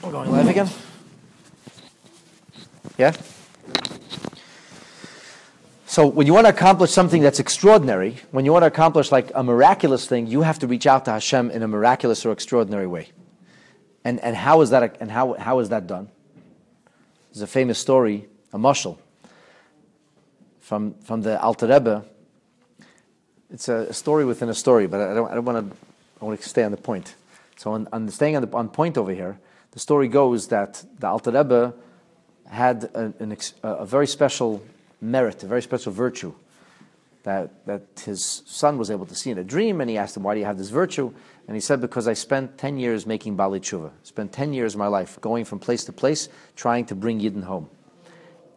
We're going live again? Yeah? So when you want to accomplish something that's extraordinary, when you want to accomplish like a miraculous thing, you have to reach out to Hashem in a miraculous or extraordinary way. And how is that how is that done? There's a famous story, a mashal, from the Alter Rebbe. It's a story within a story, but I want to stay on the point. So on staying on point over here, the story goes that the Alter Rebbe had a very special merit, a very special virtue that his son was able to see in a dream, and he asked him, why do you have this virtue? And he said, because I spent 10 years making Bali Tshuva. Spent 10 years of my life going from place to place, trying to bring Yidden home.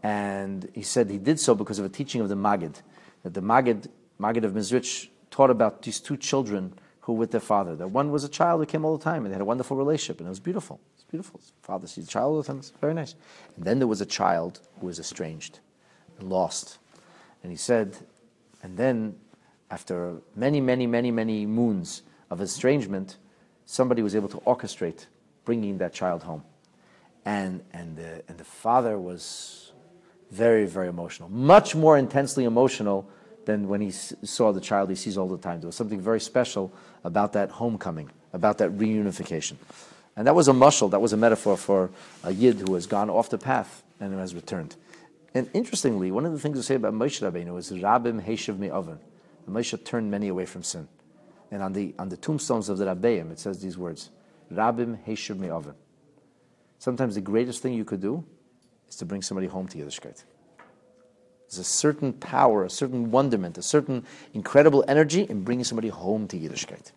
And he said he did so because of a teaching of the Maggid, that the Maggid of Mizrich taught about these two children who were with their father. That one was a child who came all the time, and they had a wonderful relationship, and it was beautiful. It's beautiful. His father sees the child with him, it's very nice. And then there was a child who was estranged and lost. And he said, and then after many moons of estrangement, somebody was able to orchestrate bringing that child home. And the father was very, very emotional, much more intensely emotional than when he saw the child he sees all the time. There was something very special about that homecoming, about that reunification. And that was a mashal, that was a metaphor for a Yid who has gone off the path and who has returned. And interestingly, one of the things we say about Moshe Rabbeinu is Rabim Heishav Me'oven. Moshe turned many away from sin. And on the tombstones of the Rabbeim, it says these words, Rabim Heishav Me'oven. Sometimes the greatest thing you could do is to bring somebody home to Yiddishkeit. There's a certain power, a certain wonderment, a certain incredible energy in bringing somebody home to Yiddishkeit.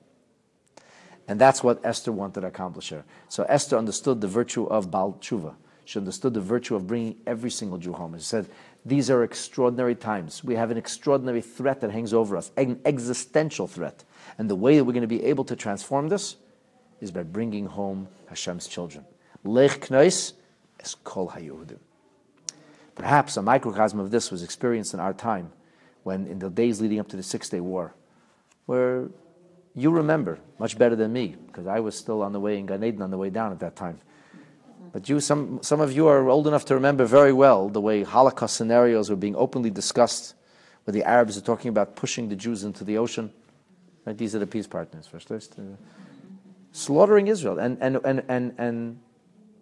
And that's what Esther wanted to accomplish here. So Esther understood the virtue of Baal Tshuva. She understood the virtue of bringing every single Jew home. She said, these are extraordinary times. We have an extraordinary threat that hangs over us, an existential threat. And the way that we're going to be able to transform this is by bringing home Hashem's children. Lech Kneis es kol haYehudim. Perhaps a microcosm of this was experienced in our time, when in the days leading up to the 6-Day War, where you remember much better than me, because I was still on the way in Gan Eden on the way down at that time. But some of you are old enough to remember very well the way Holocaust scenarios were being openly discussed, where the Arabs are talking about pushing the Jews into the ocean. Right? These are the peace partners, first. Slaughtering Israel, and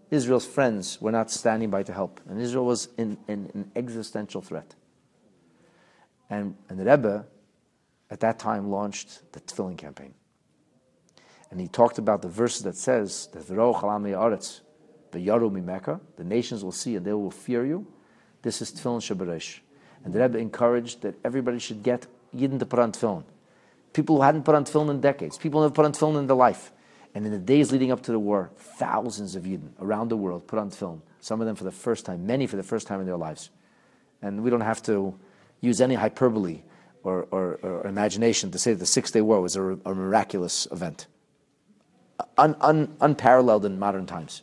Israel's friends were not standing by to help, and Israel was in an existential threat. And the Rebbe, at that time, launched the Tefillin campaign. And he talked about the verses that says that the nations will see and they will fear you. This is Tefillin Sheberesh. And the Rebbe encouraged that everybody should get Yidden to put on Tefillin. People who hadn't put on Tefillin in decades, people who have put on Tefillin in their life. And in the days leading up to the war, thousands of Yidden around the world put on Tefillin. Some of them for the first time, many for the first time in their lives. And we don't have to use any hyperbole or imagination to say that the 6-Day War was a miraculous event. Unparalleled in modern times.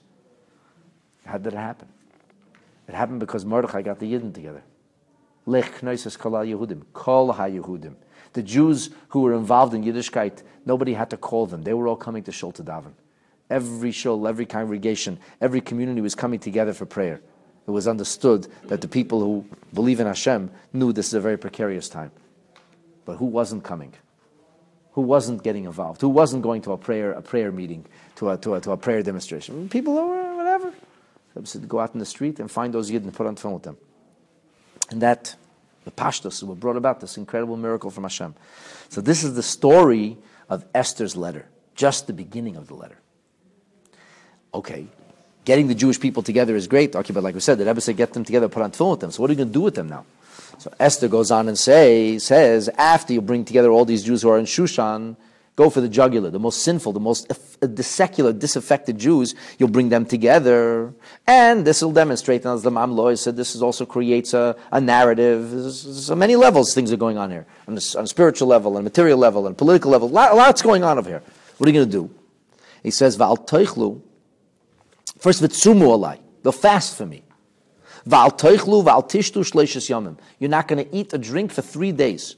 How did it happen? It happened because Mordechai got the Yidden together. Lech Knesses Kol HaYehudim, Kol HaYehudim. The Jews who were involved in Yiddishkeit, nobody had to call them. They were all coming to Shul to daven. Every shul, every congregation, every community was coming together for prayer. It was understood that the people who believe in Hashem knew this is a very precarious time. But who wasn't coming? Who wasn't getting involved? Who wasn't going to a prayer meeting, to a prayer demonstration? People who were whatever. So go out in the street and find those Yidden and put on Tefillin with them. And that, the Pashtus, what brought about this incredible miracle from Hashem. So this is the story of Esther's letter, just the beginning of the letter. Okay, getting the Jewish people together is great. Okay, but like we said, the Rebbe said get them together, put on Tefillin with them. So what are you going to do with them now? So Esther goes on and says, after you bring together all these Jews who are in Shushan, go for the jugular, the most sinful, the secular, disaffected Jews. You'll bring them together, and this will demonstrate. And as the Mam Loy said, this also creates a narrative. There's so many levels things are going on here, on a spiritual level, on a material level, and political level. Lots going on over here. What are you going to do? He says, "Va'al toichlu." First, v'tzumu alai. They'll fast for me. Va'al toichlu, va'al tishtu shleishes yomim. You're not going to eat or drink for 3 days.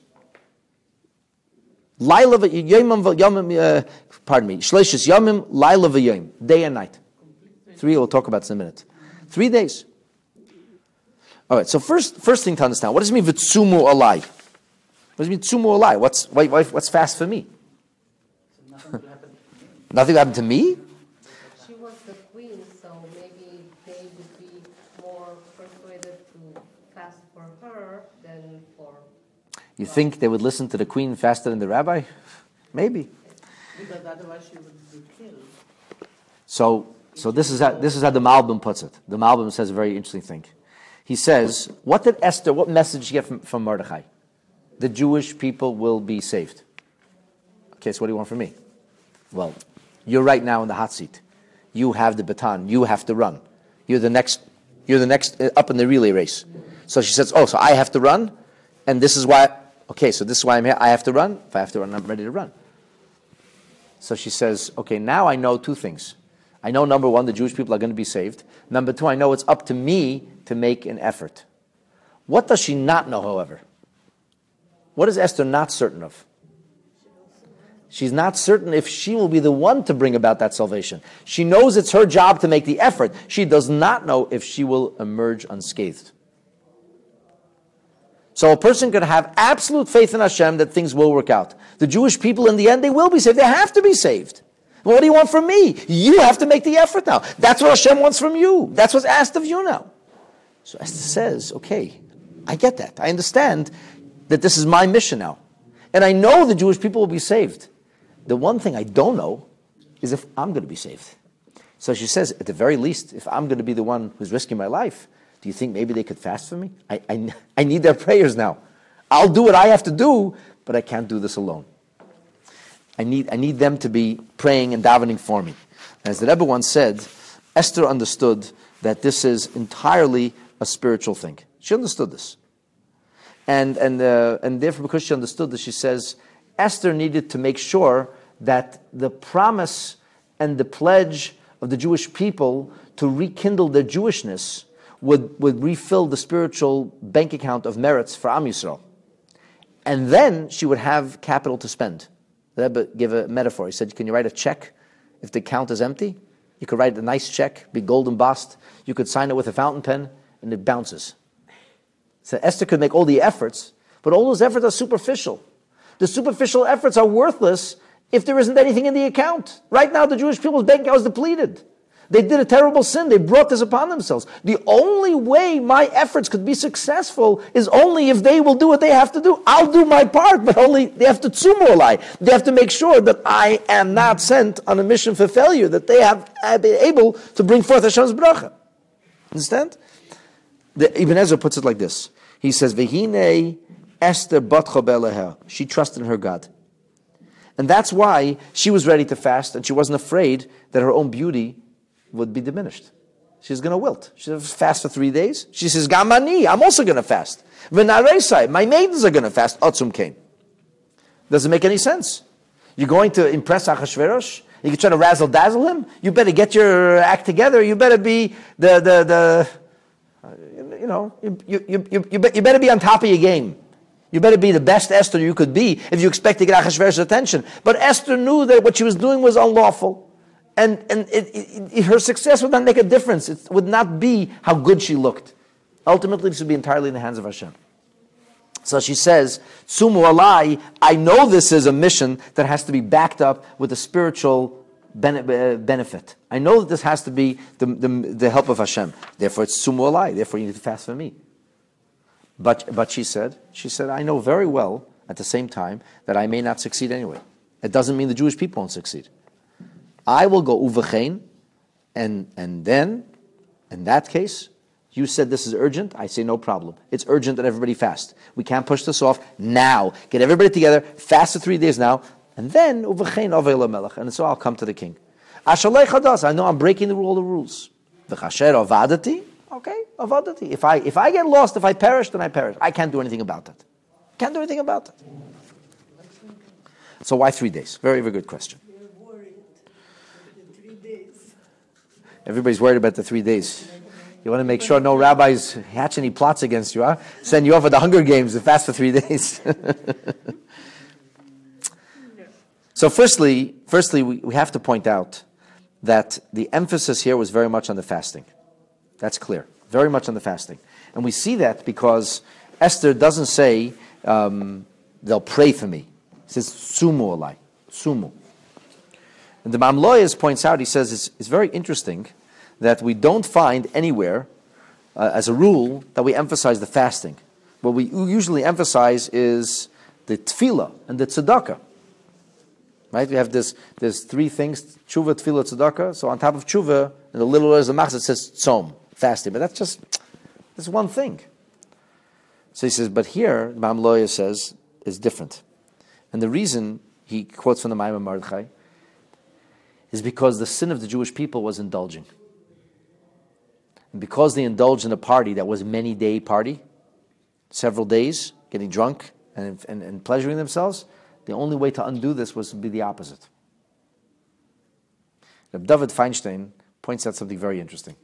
Laila v'yomim, pardon me, shleishes yomim, laila v'yom, day and night. 3, we'll talk about this in a minute. 3 days. All right, so first thing to understand, what does it mean v'tsumu alai? What does it mean tsumu alai? What's fast for me? Nothing will happen to me? She was the queen, so maybe they would be more persuaded to fast for her than for... You think they would listen to the queen faster than the rabbi? Maybe. Because otherwise she would be killed. So this is how the Malbim puts it. The Malbim says a very interesting thing. He says, what message did she get from Mordechai? The Jewish people will be saved. Okay, so what do you want from me? Well, you're right now in the hot seat. You have the baton. You have to run. You're the next up in the relay race. So she says, so I have to run, and this is why, so this is why I'm here. I have to run. If I have to run, I'm ready to run. So she says, okay, now I know 2 things. I know, number 1, the Jewish people are going to be saved. Number 2, I know it's up to me to make an effort. What does she not know, however? What is Esther not certain of? She's not certain if she will be the one to bring about that salvation. She knows it's her job to make the effort. She does not know if she will emerge unscathed. So a person could have absolute faith in Hashem that things will work out. The Jewish people, in the end, they will be saved. They have to be saved. Well, what do you want from me? You have to make the effort now. That's what Hashem wants from you. That's what's asked of you now. So Esther says, okay, I get that. I understand that this is my mission now. And I know the Jewish people will be saved. The one thing I don't know is if I'm going to be saved. So she says, at the very least, if I'm going to be the one who's risking my life, do you think maybe they could fast for me? I need their prayers now. I'll do what I have to do, but I can't do this alone. I need them to be praying and davening for me. As the Rebbe once said, Esther understood that this is entirely a spiritual thing. She understood this. And therefore, because she understood this, she says, Esther needed to make sure that the promise and the pledge of the Jewish people to rekindle their Jewishness would refill the spiritual bank account of merits for Am Yisrael. And then she would have capital to spend. The Rebbe gave a metaphor. He said, can you write a check if the account is empty? You could write a nice check, be gold embossed. You could sign it with a fountain pen, and it bounces. So Esther could make all the efforts, but all those efforts are superficial. The superficial efforts are worthless if there isn't anything in the account. Right now, the Jewish people's bank account is depleted. They did a terrible sin. They brought this upon themselves. The only way my efforts could be successful is only if they will do what they have to do. I'll do my part, but only they have to tzumolai. They have to make sure that I am not sent on a mission for failure, that they have been able to bring forth Hashem's bracha. Understand? The Ibn Ezra puts it like this. He says, Vehine Esther batcha beleha. She trusted in her God. And that's why she was ready to fast, and she wasn't afraid that her own beauty would be diminished. She's going to wilt. She's going to fast for 3 days. She says, Gamani, I'm also going to fast. V'nareisai, my maidens are going to fast. Otzum kain. Doesn't make any sense. You're going to impress Achashverosh? You can try to razzle-dazzle him? You better get your act together. You better be you better be on top of your game. You better be the best Esther you could be if you expect to get Achashverosh's attention. But Esther knew that what she was doing was unlawful. And her success would not make a difference. It would not be how good she looked. Ultimately, this would be entirely in the hands of Hashem. So she says, Sumu alai, I know this is a mission that has to be backed up with a spiritual benefit. I know that this has to be the help of Hashem. Therefore, it's Sumu alai. Therefore, you need to fast for me. But she said, I know very well at the same time that I may not succeed anyway. It doesn't mean the Jewish people won't succeed. I will go uvechein, and then, in that case, you said this is urgent. I say no problem. It's urgent that everybody fast. We can't push this off now. Get everybody together, fast for 3 days now, and then uvechein avei lamelech, and so I'll come to the king. Ashalei chadas. I know I'm breaking all the rules. V'chasher avadati. Okay, avadati. If I get lost, if I perish, then I perish. I can't do anything about that. Can't do anything about that. So why 3 days? Very, very good question. Everybody's worried about the 3 days. You want to make sure no rabbis hatch any plots against you, huh? Send you off at the Hunger Games to fast for 3 days. So firstly, we have to point out that the emphasis here was very much on the fasting. That's clear. Very much on the fasting. And we see that because Esther doesn't say, they'll pray for me. He says, sumu alai. Sumu. And the Mamloyas points out, he says, it's very interesting that we don't find anywhere, as a rule, that we emphasize the fasting. What we usually emphasize is the tefillah and the tzedakah. Right? We have there's three things: tshuva, tefillah, tzedakah. So on top of tshuva, in the little letters of machzor, it says tzom, fasting. But that's one thing. So he says, but here, Mam Loya says, is different. And the reason he quotes from the Maimon Mordechai is because the sin of the Jewish people was indulging. And because they indulged in a party that was a many-day party, several days, getting drunk and pleasuring themselves, the only way to undo this was to be the opposite. Rabbi David Feinstein points out something very interesting.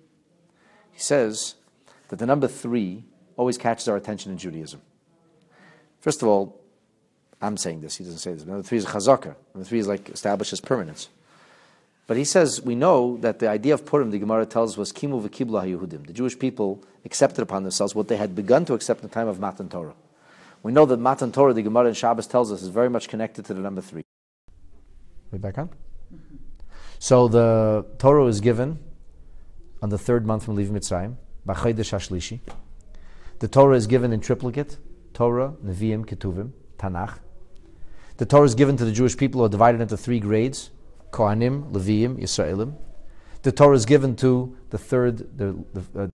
He says that the number 3 always catches our attention in Judaism. First of all, I'm saying this, he doesn't say this. Number 3 is a chazaka. Number 3 is like establishes permanence. But he says, we know that the idea of Purim, the Gemara tells us, was Kimu v'kibla HaYehudim. The Jewish people accepted upon themselves what they had begun to accept in the time of Matan Torah. We know that Matan Torah, the Gemara in Shabbos tells us, is very much connected to the number 3. We back on? Mm-hmm. So the Torah is given on the 3rd month from leaving Mitzrayim, B'chodesh HaShlishi. The Torah is given in triplicate, Torah, Nevi'im, Ketuvim, Tanakh. The Torah is given to the Jewish people who are divided into 3 grades, Kohanim, Leviim, Yisraelim. The Torah is given to the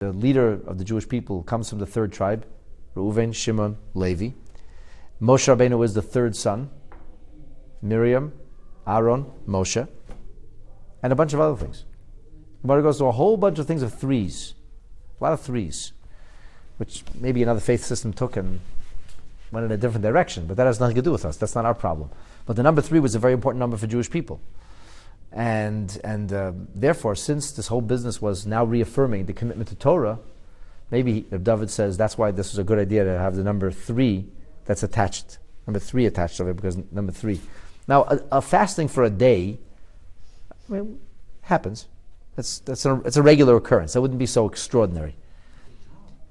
leader of the Jewish people, comes from the 3rd tribe, Reuven, Shimon, Levi. Moshe Rabbeinu is the 3rd son, Miriam, Aaron, Moshe, and a bunch of other things. But it goes to a whole bunch of things of 3s, a lot of 3s, which maybe another faith system took and went in a different direction, but that has nothing to do with us. That's not our problem. But the number 3 was a very important number for Jewish people. And therefore, since this whole business was now reaffirming the commitment to Torah, maybe David says that's why this is a good idea to have the number 3 that's attached, number 3 attached to it, because number 3. Now, a fasting for a day, happens. It's a regular occurrence. That wouldn't be so extraordinary.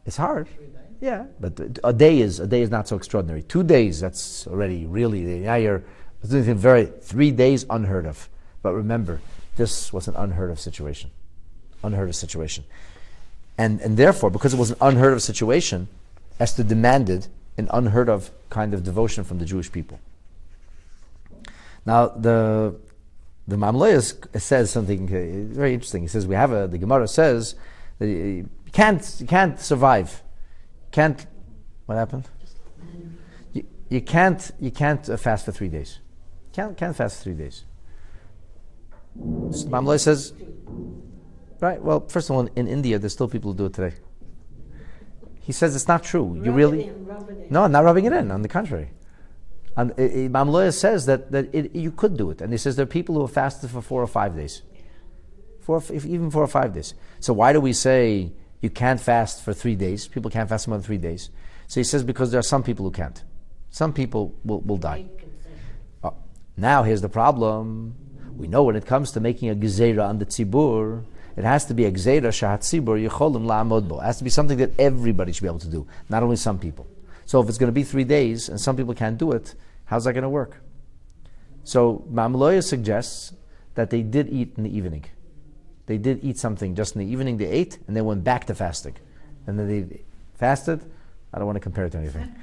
It's hard, yeah, but a day is not so extraordinary. 2 days, that's already really, now you're doing 3 days unheard of. But remember, this was an unheard of situation. Unheard of situation. And therefore, because it was an unheard of situation, Esther demanded an unheard of kind of devotion from the Jewish people. Now, the Mamloyas says something very interesting. He says, the Gemara says, that you can't survive. What happened? You can't fast for 3 days. Can't fast for 3 days. Mamloy says, right, well, first of all, in India, there's still people who do it today. He says it's not true. You really? No, I'm not rubbing it in, on the contrary. And Mamloy says that you could do it. And he says there are people who have fasted for 4 or 5 days. Even 4 or 5 days. So why do we say you can't fast for 3 days? People can't fast more than 3 days. So he says because there are some people who can't. Some people will die. Now here's the problem. We know when it comes to making a gezeira on the tzibur, it has to be a gezeira shahat tzibur yecholim la'amod bo. It has to be something that everybody should be able to do, not only some people. So if it's going to be 3 days and some people can't do it, how's that going to work? So Mamloya suggests that they did eat in the evening. They did eat something just in the evening. They ate and they went back to fasting, and then they fasted. I don't want to compare it to anything.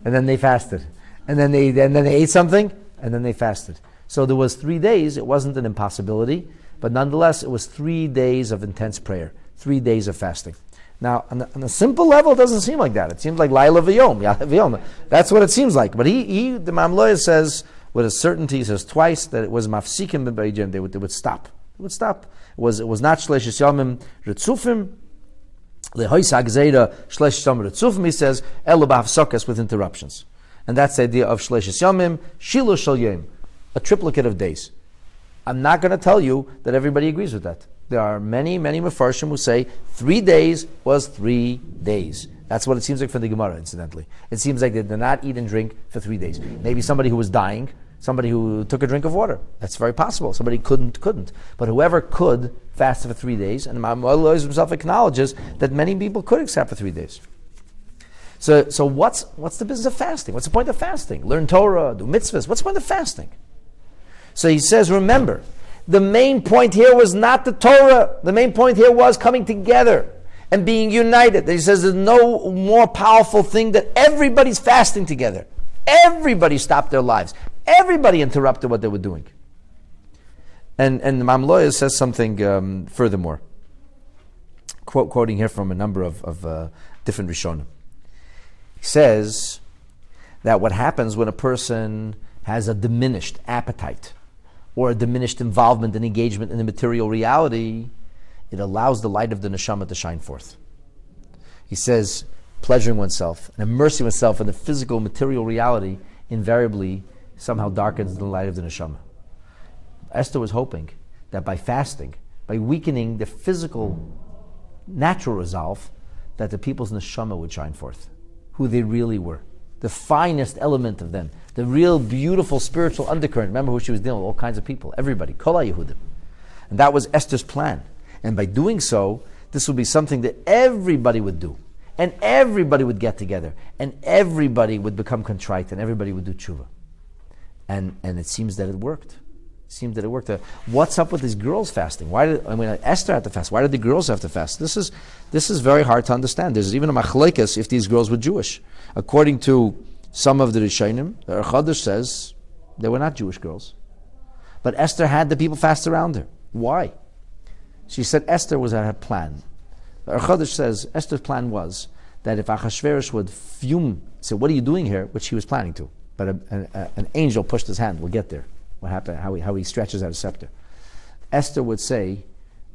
And then they fasted, and then they ate something, and then they fasted. So there was 3 days. It wasn't an impossibility, but nonetheless, it was 3 days of intense prayer, 3 days of fasting. Now, on a simple level, it doesn't seem like that. It seems like Laila v'yom. That's what it seems like. But the Mamloya says with a certainty, he says twice that it was mafsikim b'beijim. They would stop. It would stop. It was not shleishis yomim ritzufim. Lehoisa gzeira shleishis yomim ritzufim. He says elu b'hafsokas with interruptions, and that's the idea of shleishis yomim shilu shel yom. A triplicate of days. I'm not going to tell you that everybody agrees with that. There are many, many Mefarshim who say 3 days was 3 days. That's what it seems like for the Gemara, incidentally. It seems like they did not eat and drink for 3 days. Maybe somebody who was dying Somebody who took a drink of water. That's very possible. Somebody couldn't. But whoever could fast for 3 days, and Ma'amol himself acknowledges that many people could accept for 3 days. So what's the business of fasting? What's the point of fasting? Learn Torah, do mitzvahs. What's the point of fasting? So he says, remember, the main point here was not the Torah. The main point here was coming together and being united. He says there's no more powerful thing that everybody's fasting together. Everybody stopped their lives. Everybody interrupted what they were doing. And the Mamloya says something furthermore. Quoting here from a number of different Rishonim. He says that what happens when a person has a diminished appetite or a diminished involvement and engagement in the material reality, it allows the light of the neshama to shine forth. He says, pleasuring oneself and immersing oneself in the physical material reality invariably somehow darkens the light of the neshama. Esther was hoping that by fasting, by weakening the physical natural resolve, that the people's neshama would shine forth, who they really were, the finest element of them, the real beautiful spiritual undercurrent. Remember who she was dealing with, all kinds of people, everybody, Kol HaYehudim. And that was Esther's plan. And by doing so, this would be something that everybody would do. And everybody would get together. And everybody would become contrite. And everybody would do tshuva. And it seems that it worked. What's up with these girls fasting? Esther had to fast. Why did the girls have to fast? This is very hard to understand. There's even a machlekes if these girls were Jewish. According to some of the Rishonim, the Chodesh says they were not Jewish girls. But Esther had the people fast around her. Why? She said Esther was at her plan. The Chodesh says Esther's plan was that if Achashverosh would fume, say, what are you doing here? Which he was planning to. But an angel pushed his hand. We'll get there. What happened? How he stretches out a scepter. Esther would say,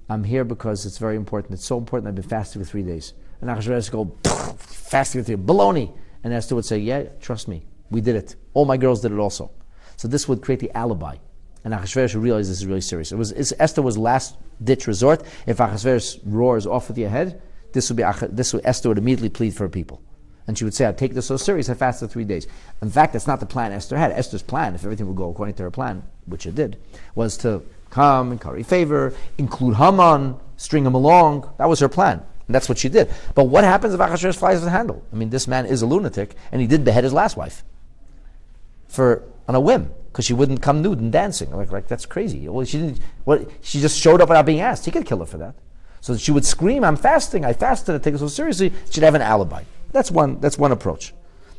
I'm here because it's very important. It's so important I've been fasting for 3 days. And Achashverosh would go, fasting for 3 days. Baloney. And Esther would say, yeah, trust me. We did it. All my girls did it also. So this would create the alibi. And Achashverosh would realize this is really serious. Esther was last ditch resort. If Achashverosh roars off with your head, Esther would immediately plead for her people. And she would say, I take this so serious, I fasted 3 days. In fact, that's not the plan Esther had. Esther's plan, if everything would go according to her plan, which it did, was to come and curry favor, include Haman, string him along. That was her plan. And that's what she did. But what happens if Achashverosh flies with the handle? I mean, this man is a lunatic, and he did behead his last wife on a whim, because she wouldn't come nude and dancing. Like that's crazy. Well, she just showed up without being asked. He could kill her for that. So she would scream, I'm fasting, I fasted, I take it so seriously. She'd have an alibi. That's one approach.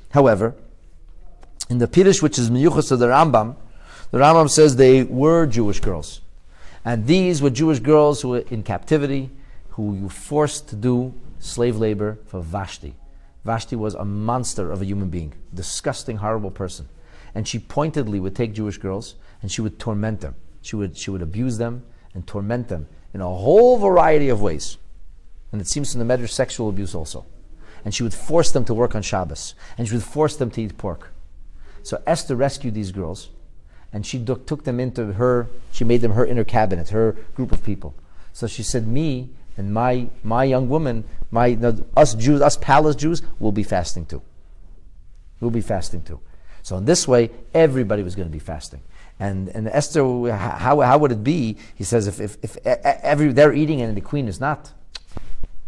However, in the Pirush, which is Miyuchas of the Rambam says they were Jewish girls. And these were Jewish girls who were in captivity, who you forced to do slave labor for Vashti. Vashti was a monster of a human being, disgusting, horrible person. And she pointedly would take Jewish girls and she would torment them. She would abuse them and torment them in a whole variety of ways. And it seems in the Medrash sexual abuse also. And she would force them to work on Shabbos. And she would force them to eat pork. So Esther rescued these girls. And she took them into she made them her inner cabinet, her group of people. So she said, me and my young woman, us Jews, us palace Jews, will be fasting too. We'll be fasting too. So in this way, everybody was going to be fasting. And Esther, how would it be? He says, if they're eating and the queen is not,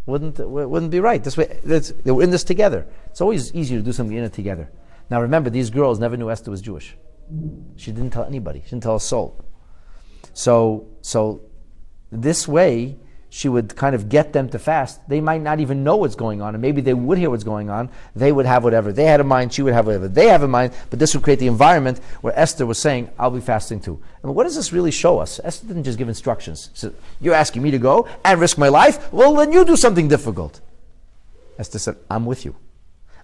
wouldn't be right. This way, they were in this together. It's always easier to do something in it together. Now remember, these girls never knew Esther was Jewish. She didn't tell anybody. She didn't tell a soul. So this way, she would kind of get them to fast. They might not even know what's going on, and maybe they would hear what's going on. They would have whatever they had in mind, she would have whatever they have in mind, but this would create the environment where Esther was saying, I'll be fasting too. And what does this really show us? Esther didn't just give instructions. She said, you're asking me to go and risk my life? Well, then you do something difficult. Esther said, I'm with you.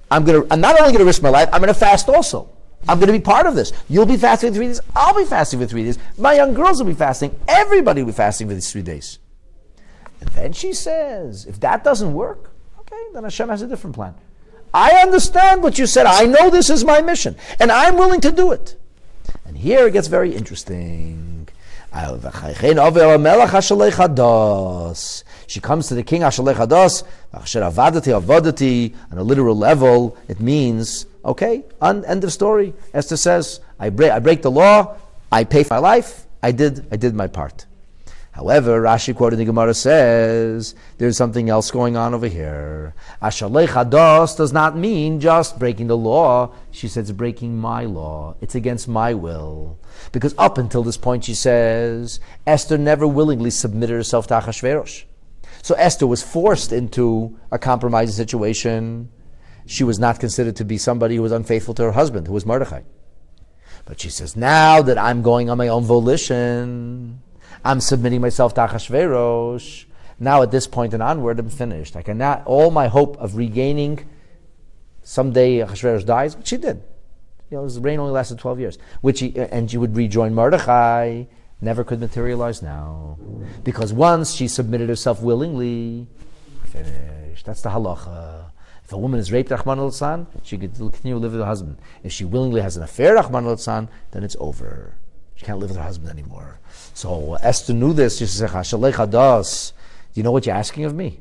I'm not only going to risk my life, I'm going to fast also. I'm going to be part of this. You'll be fasting for 3 days. I'll be fasting for 3 days. My young girls will be fasting. Everybody will be fasting for these 3 days. And then she says, if that doesn't work, okay, then Hashem has a different plan. I understand what you said. I know this is my mission. And I'm willing to do it. And here it gets very interesting. She comes to the king, Ashalech Hadas, Avadati, on a literal level, it means, okay, end of story. Esther says, I break the law, I pay for my life, I did my part. However, Rashi quoted the Gemara says, there's something else going on over here. Ashalech Hadas does not mean just breaking the law. She says it's breaking my law. It's against my will. Because up until this point, she says, Esther never willingly submitted herself to Achashverosh. So Esther was forced into a compromising situation. She was not considered to be somebody who was unfaithful to her husband, who was Mordechai. But she says, now that I'm going on my own volition, I'm submitting myself to Achashverosh. Now at this point and onward, I'm finished. I cannot, all my hope of regaining, someday Achashverosh dies, which she did. His reign only lasted 12 years. And she would rejoin Mordechai, never could materialize now. Because once she submitted herself willingly, finished. That's the halacha. If a woman is raped, Rahman al-San, she could continue to live with her husband. If she willingly has an affair, Rahman al-San, then it's over. She can't live with her husband anymore. So Esther knew this. She said, Hashalech Hadas, do you know what you're asking of me?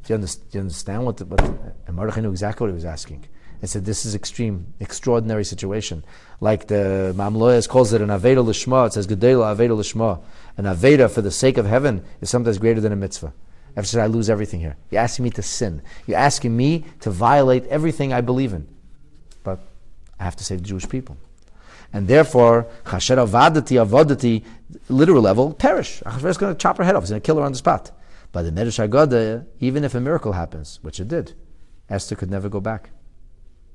Do you understand what and Mordechai knew exactly what he was asking. And said, this is extraordinary situation. Like the Mamloyas calls it an Aveda Lishma. It says, Gedela Aveda Lishma. An Aveda for the sake of heaven is sometimes greater than a mitzvah. Esther said, I lose everything here. You're asking me to sin. You're asking me to violate everything I believe in. But I have to save the Jewish people. And therefore, Chasher Avadati, literal level, perish. Achashverosh is going to chop her head off. He's going to kill her on the spot. But the Medrash Haggadah, even if a miracle happens, which it did, Esther could never go back.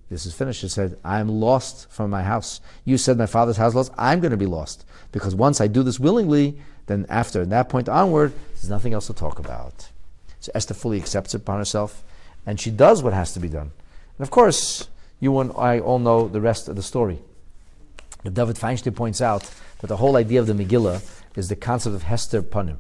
This is finished. She said, I'm lost from my house. You said my father's house lost. I'm going to be lost. Because once I do this willingly, then after that point onward, there's nothing else to talk about. So Esther fully accepts it upon herself, and she does what has to be done. And of course, you and I all know the rest of the story. David Feinstein points out that the whole idea of the Megillah is the concept of Hester Panim,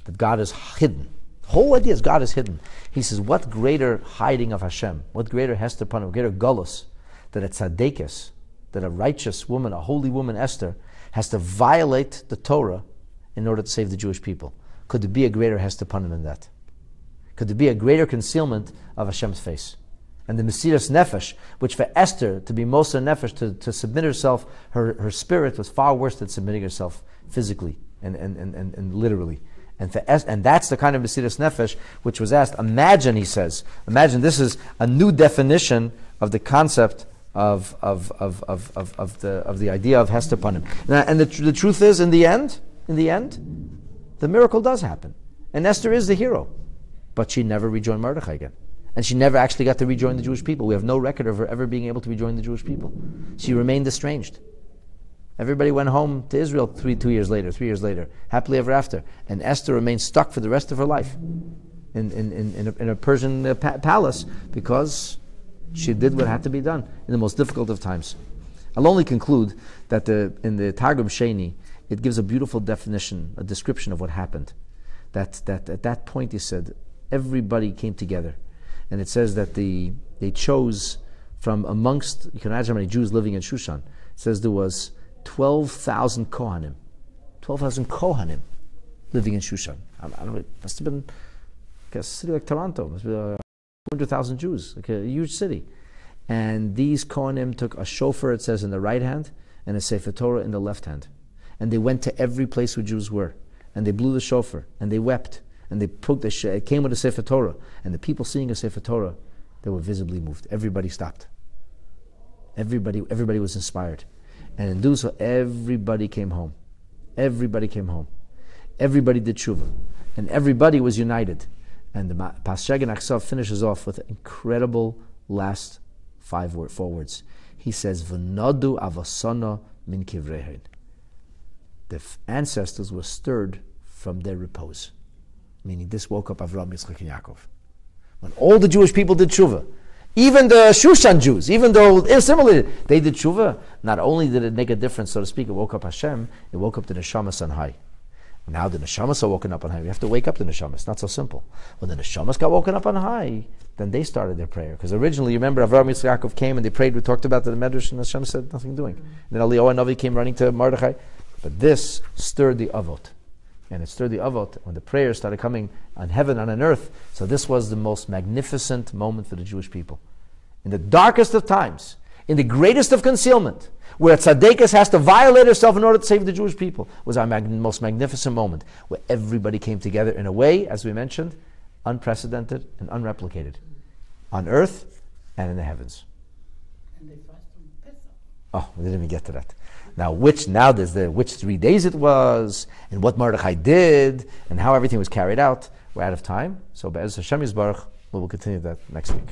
that God is hidden. The whole idea is God is hidden. He says, what greater hiding of Hashem, what greater Hester Panim, greater Gullus, that a tzaddikus, that a righteous woman, a holy woman, Esther, has to violate the Torah in order to save the Jewish people. Could there be a greater Hester Panim than that? Could there be a greater concealment of Hashem's face? And the Mesiras Nefesh, which for Esther to be Moser Nefesh, to submit herself, her spirit was far worse than submitting herself physically and literally. And that's the kind of Mesiras Nefesh which was asked. Imagine, he says, this is a new definition of the concept of the idea of Hester Panim. And the truth is, in the end, the miracle does happen, and Esther is the hero, but she never rejoined Mordechai again. And she never actually got to rejoin the Jewish people. We have no record of her ever being able to rejoin the Jewish people. She remained estranged. Everybody went home to Israel 3 years later, happily ever after. And Esther remained stuck for the rest of her life in a Persian palace because she did what had to be done in the most difficult of times. I'll only conclude that in the Targum Sheni, it gives a beautiful definition, a description of what happened. That at that point, he said, everybody came together. And it says that they chose from amongst, you can imagine how many Jews living in Shushan. It says there was 12,000 Kohanim. 12,000 Kohanim living in Shushan. I don't know, it must have been a city like Toronto. It must be 200,000 Jews, like a huge city. And these Kohanim took a shofar, it says, in the right hand, and a Sefer Torah in the left hand. And they went to every place where Jews were. And they blew the shofar, and they wept. And it came with a Sefer Torah. And the people seeing a Sefer Torah, they were visibly moved. Everybody stopped. Everybody was inspired. And in doing so, everybody came home. Everybody came home. Everybody did tshuva. And everybody was united. And the Paschagen Achsav finishes off with incredible last 4 words. He says, V'nodu avasana min kivrehin. The ancestors were stirred from their repose. Meaning this woke up Avraham, Yitzchak, and Yaakov. When all the Jewish people did tshuva, even the Shushan Jews, even though assimilated, they did tshuva, not only did it make a difference, so to speak, it woke up Hashem, it woke up the Neshamas on high. Now the Neshamas are woken up on high. We have to wake up the Neshamas. It's not so simple. When the Neshamas got woken up on high, then they started their prayer. Because originally, you remember, Avraham, Yitzchak, Yaakov came and they prayed. We talked about the Medrash, and Hashem said, nothing doing. And then Eliyahu Navi came running to Mordechai. But this stirred the Avot. and it's through the Avot, when the prayers started coming on heaven and on earth. So this was the most magnificent moment for the Jewish people. In the darkest of times, in the greatest of concealment, where a tzaddikus has to violate herself in order to save the Jewish people, was our most magnificent moment, where everybody came together in a way, as we mentioned, unprecedented and unreplicated, on earth and in the heavens. And they fast on Pesach. Oh, we didn't even get to that. Now, which 3 days it was, and what Mordechai did, and how everything was carried out. We're out of time. So, Be'ez Hashem Yisbarach, we will continue that next week.